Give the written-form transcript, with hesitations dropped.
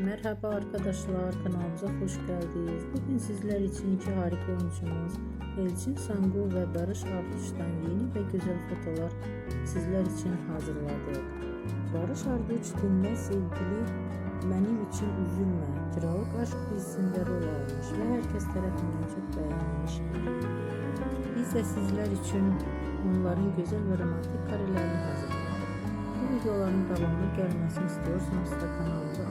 Merhaba arkadaşlar, kanalımıza hoş geldiniz. Bugün sizler için iki harika oyuncumuz Elçin Sangu ve Barış Arduç'tan yeni ve güzel fotolar sizler için hazırladık. Barış Arduç dinle sevgili benim için üzülme, kiralık aşk dizisinde rol almış ve herkes tarafından çok beğenilmiş. Biz de sizler için onların güzel ve romantik karelerini hazırladık. Bu videoların devamlı gelmesini istiyorsanız da kanalımıza